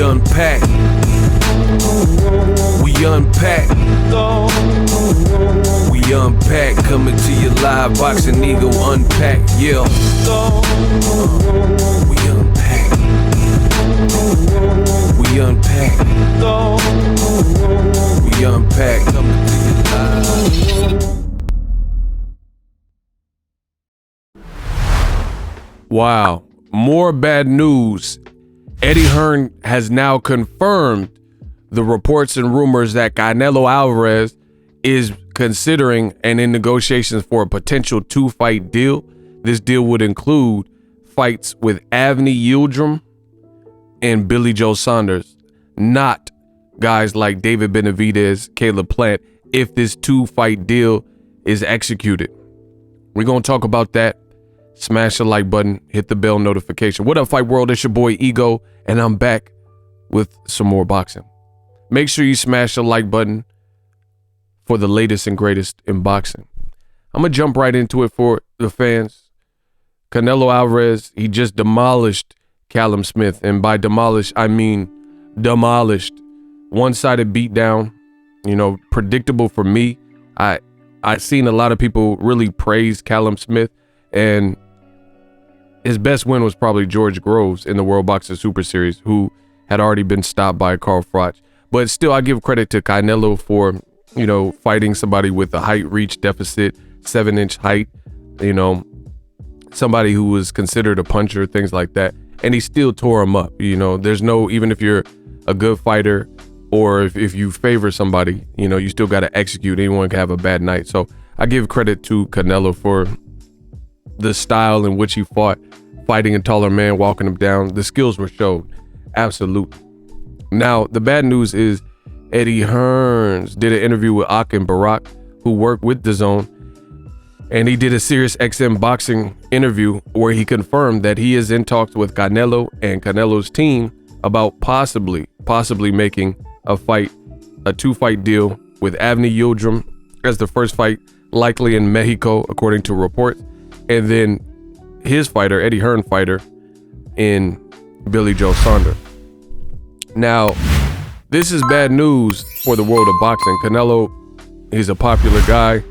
unpack. We unpack. We unpack. Coming to you live. Boxingego unpack. Yeah. We unpack. We unpack. We unpack. Coming to you live. Wow. More bad news. Eddie Hearn has now confirmed the reports and rumors that Canelo Alvarez is considering and in negotiations for a potential 2-fight deal. This deal would include fights with Avni Yildirim and Billy Joe Saunders, not guys like David Benavidez, Caleb Plant, if this 2-fight deal is executed. We're going to talk about that. Smash the like button, hit the bell notification. What up, Fight World? It's your boy Ego, and I'm back with some more boxing. Make sure you smash the like button for the latest and greatest in boxing. I'm going to jump right into it for the fans. Canelo Alvarez, he just demolished Callum Smith. And by demolished, I mean demolished. One-sided beatdown, predictable for me. I seen a lot of people really praise Callum Smith, and his best win was probably George Groves in the World Boxing Super Series, who had already been stopped by Carl Froch. But still, I give credit to Canelo for, fighting somebody with a height reach deficit, 7-inch height, somebody who was considered a puncher, things like that. And he still tore him up. There's no, even if you're a good fighter or if you favor somebody, you still got to execute. Anyone can have a bad night. So I give credit to Canelo for the style in which he fought, fighting a taller man, walking him down. The skills were showed. Absolutely. Now, the bad news is Eddie Hearn did an interview with Akin Barak, who worked with DAZN, and he did a Sirius XM boxing interview where he confirmed that he is in talks with Canelo and Canelo's team about possibly making a 2-fight deal with Avni Yildirim as the first fight, likely in Mexico, according to reports. And then his fighter, Eddie Hearn fighter, in Billy Joe Saunders. Now, this is bad news for the world of boxing. Canelo, he's a popular guy.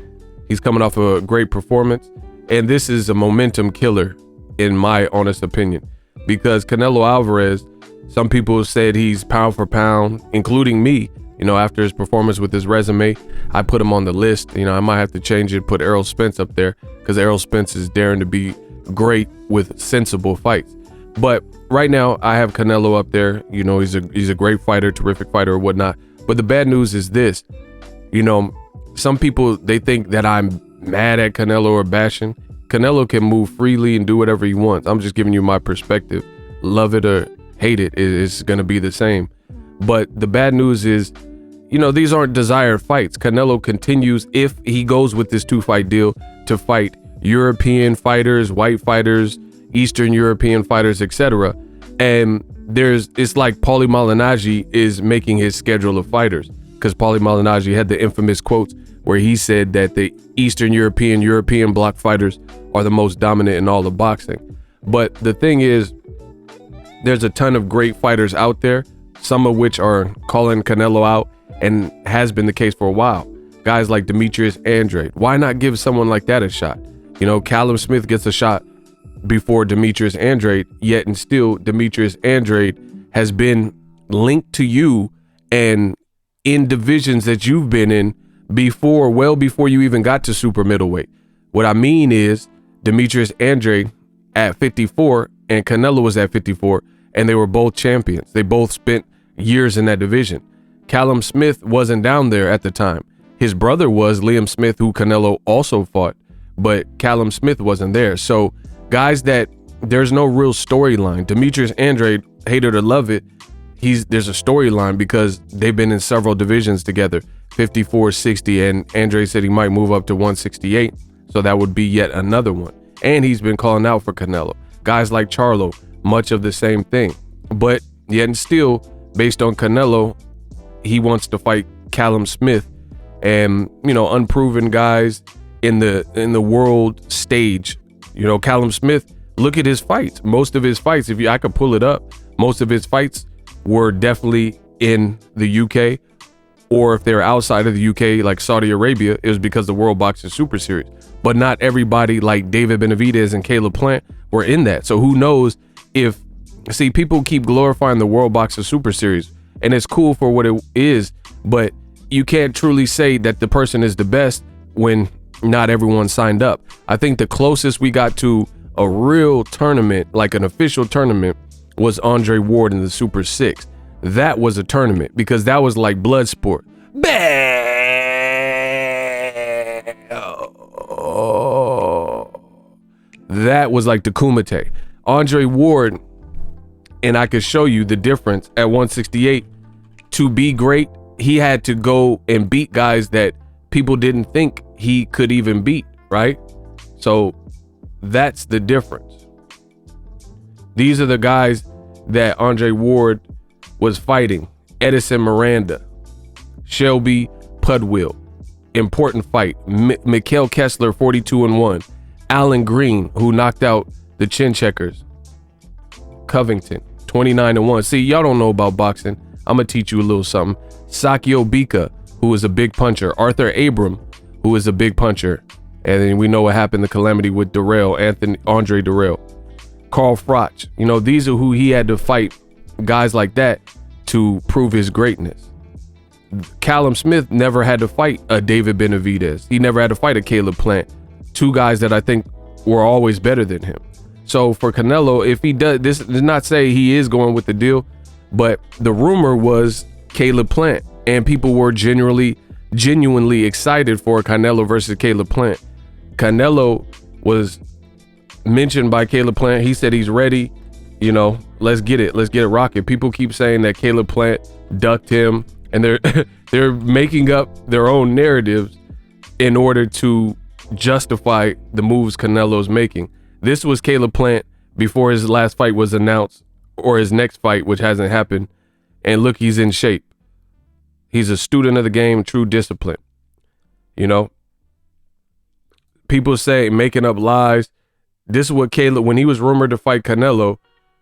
He's coming off a great performance. And this is a momentum killer, in my honest opinion. Because Canelo Alvarez, some people said he's pound for pound, including me. After his performance with his resume, I put him on the list. I might have to change it, put Errol Spence up there, because Errol Spence is daring to be great with sensible fights. But right now, I have Canelo up there. He's a great fighter, terrific fighter, or whatnot. But the bad news is this. Some people, they think that I'm mad at Canelo or bashing. Canelo can move freely and do whatever he wants. I'm just giving you my perspective. Love it or hate it, it's going to be the same. But the bad news is, these aren't desired fights. Canelo continues, if he goes with this 2-fight deal, to fight European fighters, white fighters, Eastern European fighters, etc. And it's like Paulie Malignaggi is making his schedule of fighters, because Paulie Malignaggi had the infamous quotes where he said that the Eastern European bloc fighters are the most dominant in all of boxing. But the thing is, there's a ton of great fighters out there, some of which are calling Canelo out, and has been the case for a while. Guys like Demetrius Andrade. Why not give someone like that a shot? Callum Smith gets a shot before Demetrius Andrade, yet and still Demetrius Andrade has been linked to you and in divisions that you've been in before, well before you even got to super middleweight. What I mean is Demetrius Andrade at 54 and Canelo was at 54, and they were both champions. They both spent years in that division. Callum Smith wasn't down there at the time. His brother was, Liam Smith, who Canelo also fought, but Callum Smith wasn't there. So guys that there's no real storyline. Demetrius Andrade, hate it or love it, there's a storyline because they've been in several divisions together, 54, 60, and Andrade said he might move up to 168. So that would be yet another one. And he's been calling out for Canelo. Guys like Charlo, much of the same thing. But yet and still, based on Canelo, he wants to fight Callum Smith, and unproven guys in the world stage. Callum Smith, look at his fights. Most of his fights, I could pull it up, most of his fights were definitely in the UK, or if they're outside of the UK, like Saudi Arabia, it was because of the World Boxing Super Series. But not everybody like David Benavidez and Caleb Plant were in that. So who knows if, see, people keep glorifying the World Boxing Super Series, and it's cool for what it is, but you can't truly say that the person is the best when not everyone signed up. I think the closest we got to a real tournament, like an official tournament, was Andre Ward in the Super 6. That was a tournament because that was like blood sport. That was like the Kumite. Andre Ward, and I could show you the difference at 168. To be great, he had to go and beat guys that people didn't think he could even beat, right? So that's the difference. These are the guys that Andre Ward was fighting. Edison Miranda, Shelby Pudwill, important fight. Mikhail Kessler, 42-1. Alan Green, who knocked out the Chin Checkers. Covington, 29-1. See, y'all don't know about boxing. I'm gonna teach you a little something. Sakio Bika, who is a big puncher. Arthur Abram, who is a big puncher. And then we know what happened, the calamity with Andre Durrell. Carl Froch, you know, these are who he had to fight, guys like that, to prove his greatness. Callum Smith never had to fight a David Benavidez. He never had to fight a Caleb Plant. Two guys that I think were always better than him. So for Canelo, if he does, this does not say he is going with the deal, but the rumor was Caleb Plant, and people were genuinely excited for Canelo versus Caleb Plant. Canelo was mentioned by Caleb Plant. He said he's ready. You know, let's get it rocking. People keep saying that Caleb Plant ducked him, and they're making up their own narratives in order to justify the moves Canelo's making. This was Caleb Plant before his last fight was announced, or his next fight, which hasn't happened. And look, he's in shape. He's a student of the game, true discipline. You know, people say making up lies. This is what Caleb, when he was rumored to fight Canelo,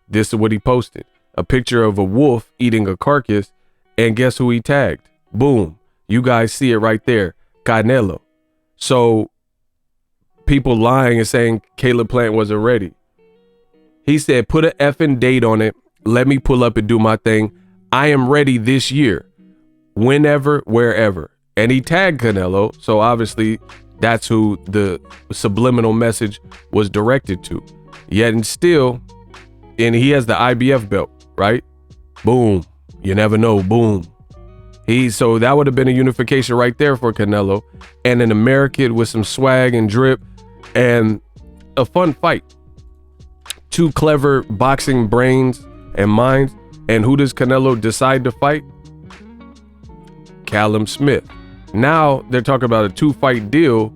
this is what he posted. A picture of a wolf eating a carcass, and guess who he tagged? Boom. You guys see it right there. Canelo. So people lying and saying Caleb Plant wasn't ready. He said, put an effing date on it. Let me pull up and do my thing. I am ready this year. Whenever, wherever. And he tagged Canelo. So obviously that's who the subliminal message was directed to. Yet and still, and he has the IBF belt, right? Boom. You never know. Boom. So that would have been a unification right there for Canelo, and an American with some swag and drip and a fun fight. Two clever boxing brains and minds. And who does Canelo decide to fight? Callum Smith. Now they're talking about a 2-fight deal,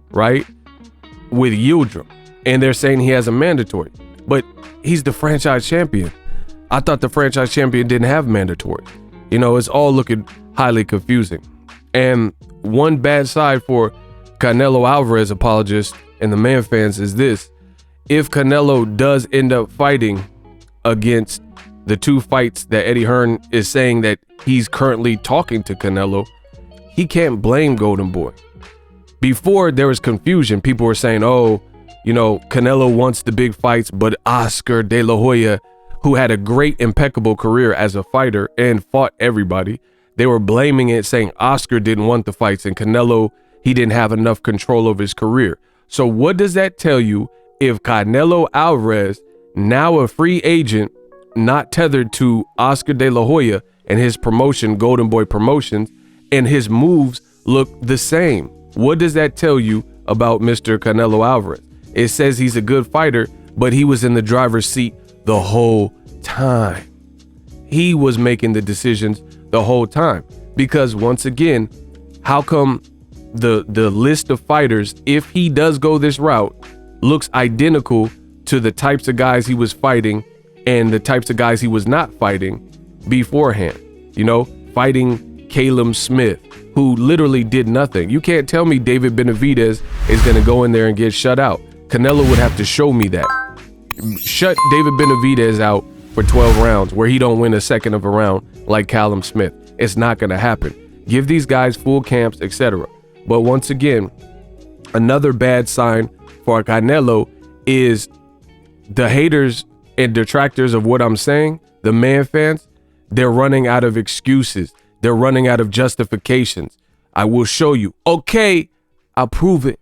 right? With Yildirim. And they're saying he has a mandatory, but he's the franchise champion. I thought the franchise champion didn't have mandatory. You know, it's all looking highly confusing. And one bad side for Canelo Alvarez apologists and the man fans is this. If Canelo does end up fighting against the 2 fights that Eddie Hearn is saying that he's currently talking to Canelo, he can't blame Golden Boy. Before there was confusion, people were saying, oh, you know, Canelo wants the big fights, but Oscar De La Hoya, who had a great, impeccable career as a fighter and fought everybody, they were blaming it, saying Oscar didn't want the fights and Canelo, he didn't have enough control of his career. So what does that tell you if Canelo Alvarez, now a free agent, not tethered to Oscar De La Hoya and his promotion, Golden Boy Promotions, and his moves look the same? What does that tell you about Mr. Canelo Alvarez? It says he's a good fighter, but he was in the driver's seat the whole time. He was making the decisions the whole time. Because once again, how come the list of fighters, if he does go this route, looks identical to the types of guys he was fighting and the types of guys he was not fighting beforehand? You know, fighting Caleb Smith, who literally did nothing. You can't tell me David Benavidez is going to go in there and get shut out. Canelo would have to show me that. Shut David Benavidez out for 12 rounds where he don't win a second of a round like Callum Smith. It's not going to happen. Give these guys full camps, etc. But once again, another bad sign for Canelo is the haters and detractors of what I'm saying, the man fans, they're running out of excuses. They're running out of justifications. I will show you. Okay, I'll prove it.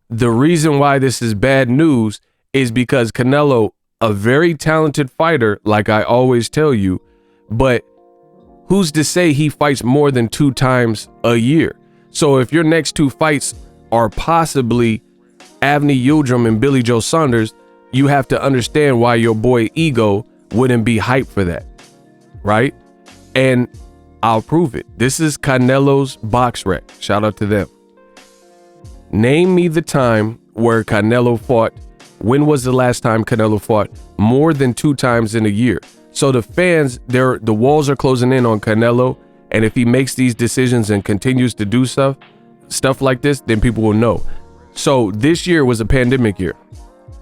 The reason why this is bad news is because Canelo, a very talented fighter, like I always tell you, but who's to say he fights more than 2 times a year? So if your next 2 fights are possibly Avni Yildirim and Billy Joe Saunders, you have to understand why your boy Ego wouldn't be hyped for that, right? And I'll prove it. This is Canelo's box rec. Shout out to them. Name me the time where Canelo fought. When was the last time Canelo fought more than 2 times in a year? So the fans, the walls are closing in on Canelo, and if he makes these decisions and continues to do stuff like this, then people will know. So this year was a pandemic year.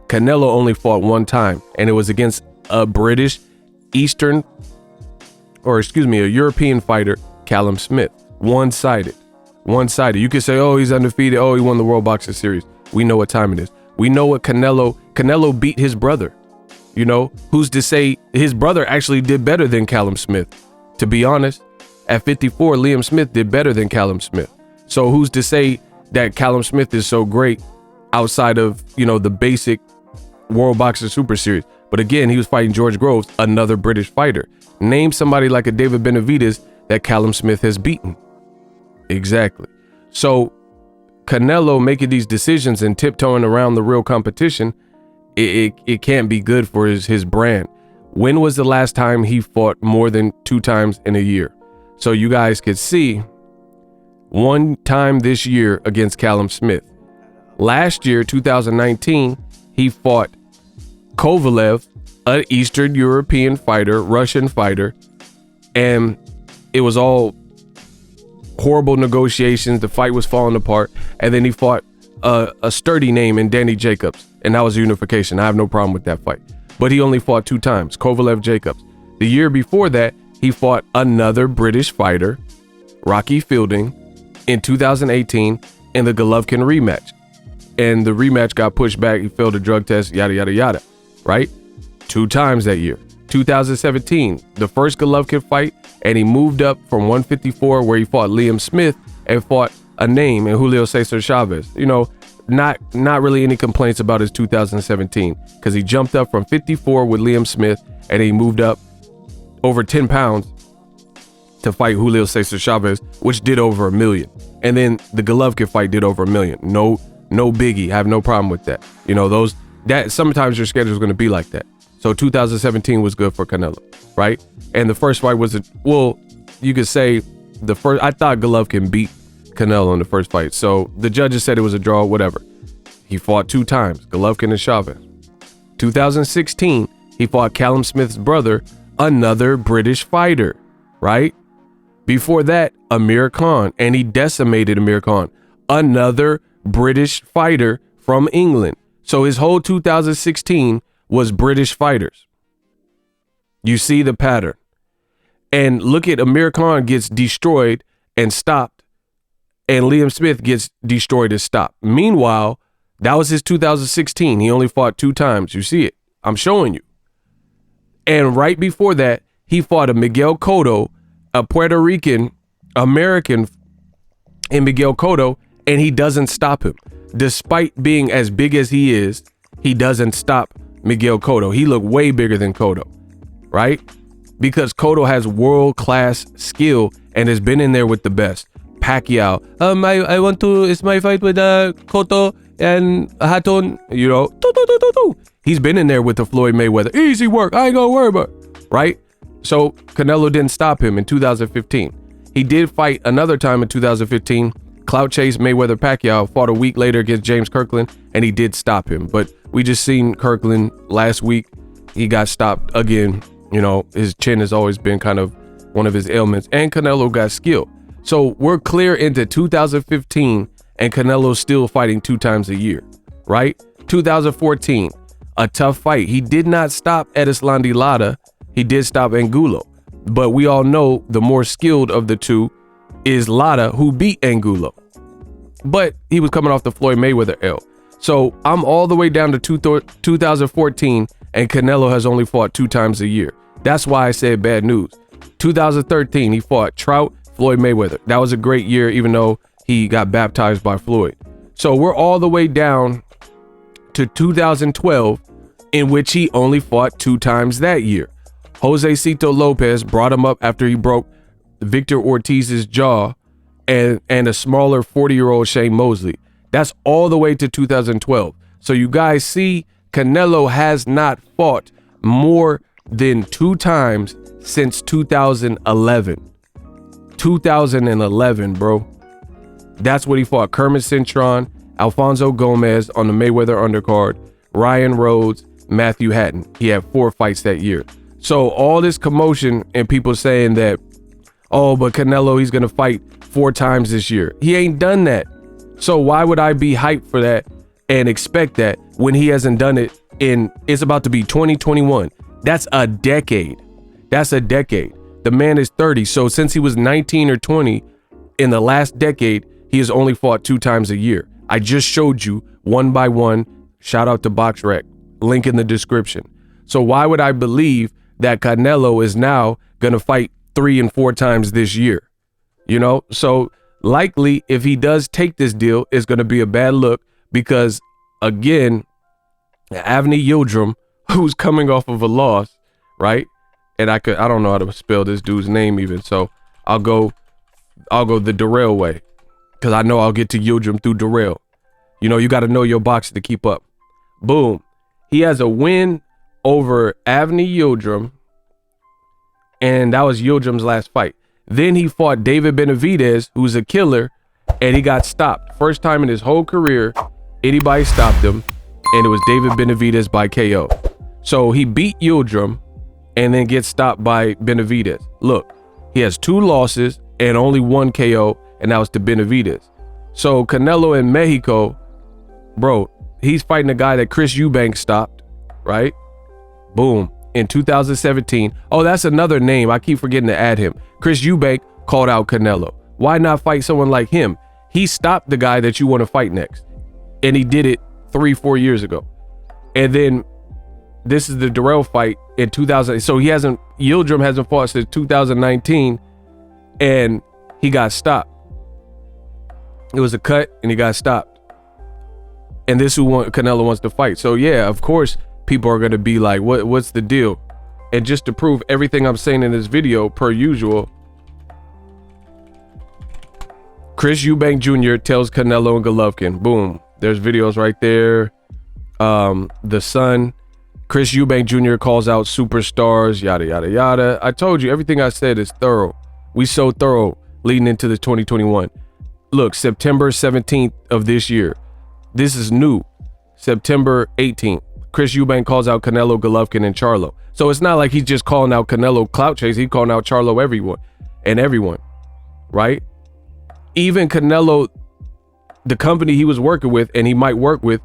Canelo only fought 1 time, and it was against a a European fighter, Callum Smith. One-sided. You could say, oh, he's undefeated. Oh, he won the World Boxing Series. We know what time it is. We know what Canelo beat his brother. You know, who's to say his brother actually did better than Callum Smith? To be honest, at 54, Liam Smith did better than Callum Smith. So who's to say that Callum Smith is so great outside of, the basic World Boxing Super Series? But again, he was fighting George Groves, another British fighter. Name somebody like a David Benavidez that Callum Smith has beaten. Exactly. So Canelo making these decisions and tiptoeing around the real competition, it can't be good for his brand. When was the last time he fought more than 2 times in a year? So you guys could see 1 time this year against Callum Smith. Last year, 2019, he fought Kovalev, an Eastern European fighter, Russian fighter, and it was all horrible negotiations. The fight was falling apart, and then he fought a sturdy name in Danny Jacobs, and that was a unification. I have no problem with that fight, but he only fought 2 times, Kovalev Jacobs. The year before that, he fought another British fighter, Rocky Fielding, in 2018 in the Golovkin rematch, and the rematch got pushed back. He failed a drug test, yada yada yada, right? 2 times that year. 2017, the first Golovkin fight, and he moved up from 154 where he fought Liam Smith and fought a name in Julio Cesar Chavez. Not really any complaints about his 2017, because he jumped up from 54 with Liam Smith and he moved up over 10 pounds to fight Julio Cesar Chavez, which did over $1 million. And then the Golovkin fight did over $1 million. No biggie. I have no problem with that. That sometimes your schedule is going to be like that. So 2017 was good for Canelo, right? And the first fight was you could say I thought Golovkin beat Canelo in the first fight. So the judges said it was a draw, whatever. He fought 2 times, Golovkin and Chavez. 2016, he fought Callum Smith's brother, another British fighter, right? Before that, Amir Khan, and he decimated Amir Khan, another British fighter from England. So his whole 2016 was British fighters. You see the pattern. And look at Amir Khan gets destroyed and stopped, and Liam Smith gets destroyed and stopped. Meanwhile, that was his 2016. He only fought 2 times. You see it. I'm showing you. And right before that, he fought a Miguel Cotto, a Puerto Rican American in Miguel Cotto, and he doesn't stop him. Despite being as big as he is, he doesn't stop Miguel Cotto. He looked way bigger than Cotto, right? Because Cotto has world-class skill and has been in there with the best. Pacquiao, it's my fight with Cotto and Hatton, He's been in there with the Floyd Mayweather. Easy work, I ain't gonna worry about it, right? So Canelo didn't stop him in 2015. He did fight another time in 2015. Clout chase Mayweather Pacquiao, fought a week later against James Kirkland, and he did stop him. But we just seen Kirkland last week. He got stopped again. His chin has always been kind of one of his ailments, and Canelo got skill. So we're clear into 2015, and Canelo's still fighting 2 times a year, right? 2014, a tough fight. He did not stop Erislandy Lara. He did stop Angulo. But we all know the more skilled of the two is Lara, who beat Angulo. But he was coming off the Floyd Mayweather L. So I'm all the way down to 2014, and Canelo has only fought 2 times a year. That's why I said bad news. 2013, he fought Trout, Floyd Mayweather. That was a great year, even though he got baptized by Floyd. So we're all the way down to 2012, in which he only fought 2 times that year. Jose Cito Lopez brought him up after he broke Victor Ortiz's jaw and a smaller 40-year-old Shane Mosley. That's all the way to 2012. So you guys see, Canelo has not fought more than 2 times since 2011. 2011, bro. That's what he fought. Kermit Cintron, Alfonso Gomez on the Mayweather undercard, Ryan Rhodes, Matthew Hatton. He had 4 fights that year. So all this commotion and people saying that, oh, but Canelo, he's going to fight 4 times this year. He ain't done that. So why would I be hyped for that and expect that when he hasn't done it it's about to be 2021. That's a decade. That's a decade. The man is 30. So since he was 19 or 20 in the last decade, he has only fought 2 times a year. I just showed you one by one. Shout out to BoxRec. Link in the description. So why would I believe that Canelo is now going to fight 3 and 4 times this year? You know, so likely if he does take this deal, it's going to be a bad look because, again, Avni Yildirim, who's coming off of a loss, right? And I don't know how to spell this dude's name even, so I'll go the Darrell way because I know I'll get to Yildirim through Darrell. You know, you got to know your boxing to keep up. Boom. He has a win over Avni Yildirim, and that was Yildirim's last fight. Then he fought David Benavidez, who's a killer, and he got stopped. First time in his whole career, anybody stopped him, and it was David Benavidez by KO. So he beat Yildirim and then gets stopped by Benavidez. Look, he has 2 losses and only 1 KO, and that was to Benavidez. So Canelo in Mexico, bro, he's fighting a guy that Chris Eubank stopped, right? Boom. In 2017. Oh, that's another name. I keep forgetting to add him. Chris Eubank called out Canelo. Why not fight someone like him? He stopped the guy that you want to fight next. And he did it 3-4 years ago. And then this is the Darrell fight in 2000. So Yildirim hasn't fought since 2019 and he got stopped. It was a cut and he got stopped. And this is who Canelo wants to fight. So yeah, of course, people are going to be like, what's the deal? And just to prove everything I'm saying in this video, per usual, Chris Eubank Jr. tells Canelo and Golovkin, boom, there's videos right there. The Sun, Chris Eubank Jr. calls out superstars, yada, yada, yada. I told you, everything I said is thorough. We so thorough leading into the 2021. Look, September 17th of this year. This is new. September 18th. Chris Eubank calls out Canelo, Golovkin, and Charlo. So it's not like he's just calling out Canelo clout chase. He's calling out Charlo, everyone, right? Even Canelo, the company he was working with and he might work with,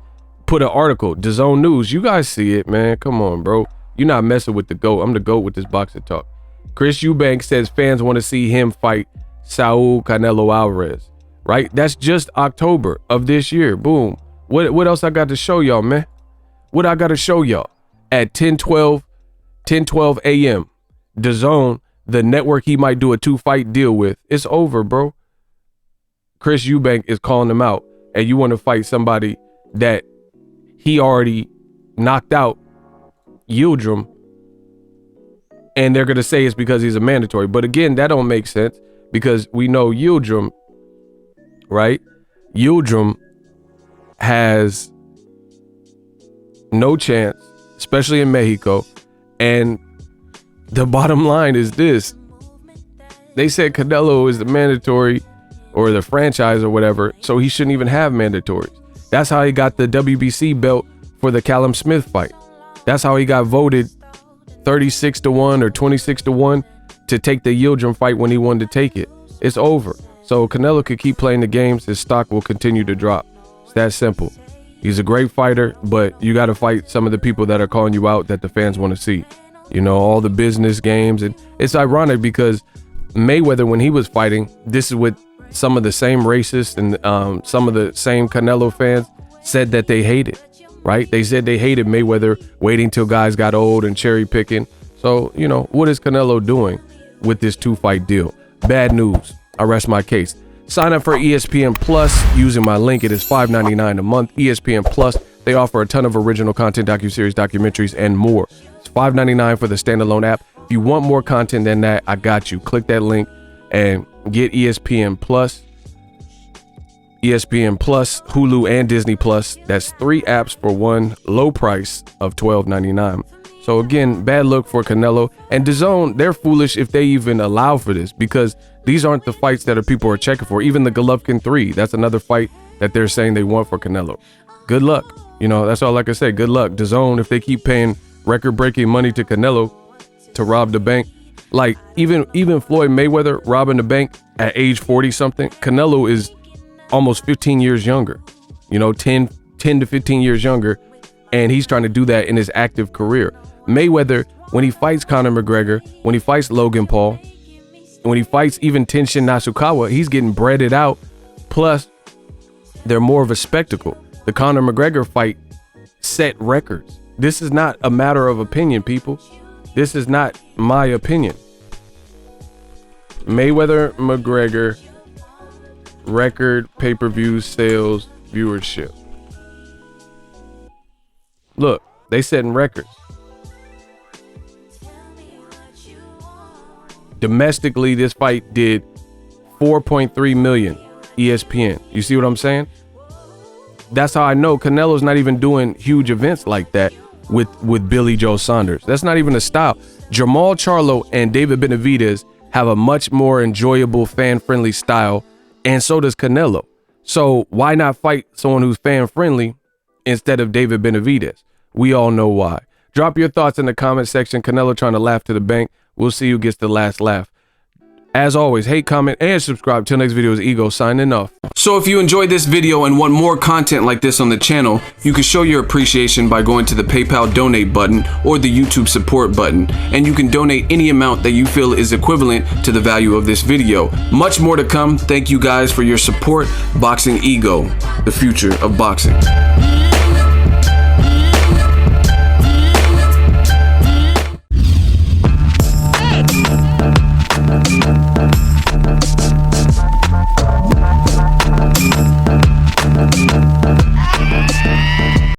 put an article, DAZN News. You guys see it, man. Come on, bro. You're not messing with the GOAT. I'm the GOAT with this boxing talk. Chris Eubank says fans want to see him fight Saul Canelo Alvarez, right? That's just October of this year. Boom. What else I got to show y'all, man? What I got to show y'all at 10:12 a.m. DAZN, the network he might do a 2-fight deal with, it's over, bro. Chris Eubank is calling him out, and you want to fight somebody that he already knocked out, Yildirim, and they're going to say it's because he's a mandatory. But again, that don't make sense because we know Yildirim, right? Yildirim has no chance, especially in Mexico. And the bottom line is this. They said Canelo is the mandatory or the franchise or whatever, so he shouldn't even have mandatories. That's how he got the WBC belt for the Callum Smith fight. That's how he got voted 36-1 or 26-1 to take the Yildirim fight when he wanted to take it. It's over. So Canelo could keep playing the games. His stock will continue to drop. It's that simple. He's a great fighter, but you got to fight some of the people that are calling you out that the fans want to see. You know, all the business games. And it's ironic because Mayweather, when he was fighting, this is what some of the same racists and some of the same Canelo fans said that they hated, right? They said they hated Mayweather waiting till guys got old and cherry picking. So, you know, what is Canelo doing with this 2-fight deal? Bad news. I rest my case. Sign up for ESPN Plus using my link. It is $5.99 a month. ESPN Plus, they offer a ton of original content, docuseries, documentaries, and more. It's $5.99 for the standalone app. If you want more content than that, I got you. Click that link and get ESPN Plus. ESPN Plus, Hulu, and Disney Plus. That's 3 apps for one low price of $12.99. So again, bad look for Canelo. And DAZN, they're foolish if they even allow for this, because these aren't the fights that people are checking for. Even the Golovkin 3, that's another fight that they're saying they want for Canelo. Good luck. You know, that's all I can say. Good luck. DAZN, if they keep paying record-breaking money to Canelo to rob the bank, like even Floyd Mayweather robbing the bank at age 40-something, Canelo is almost 15 years younger, you know, 10 to 15 years younger, and he's trying to do that in his active career. Mayweather, when he fights Conor McGregor, when he fights Logan Paul, when he fights even Tenshin Nasukawa, he's getting breaded out. Plus, they're more of a spectacle. The Conor McGregor fight set records. This is not a matter of opinion, people. This is not my opinion. Mayweather McGregor record pay-per-view sales viewership. Look, they setting records. Domestically, this fight did 4.3 million ESPN. You see what I'm saying? That's how I know Canelo's not even doing huge events like that with Billy Joe Saunders. That's not even a style. Jamal Charlo and David Benavidez have a much more enjoyable, fan-friendly style, and so does Canelo. So why not fight someone who's fan-friendly instead of David Benavidez? We all know why. Drop your thoughts in the comment section. Canelo trying to laugh to the bank. We'll see who gets the last laugh. As always, hate, comment, and subscribe. Till next video is Ego signing off. So if you enjoyed this video and want more content like this on the channel, you can show your appreciation by going to the PayPal donate button or the YouTube support button, and you can donate any amount that you feel is equivalent to the value of this video. Much more to come. Thank you guys for your support. Boxing Ego, the future of boxing.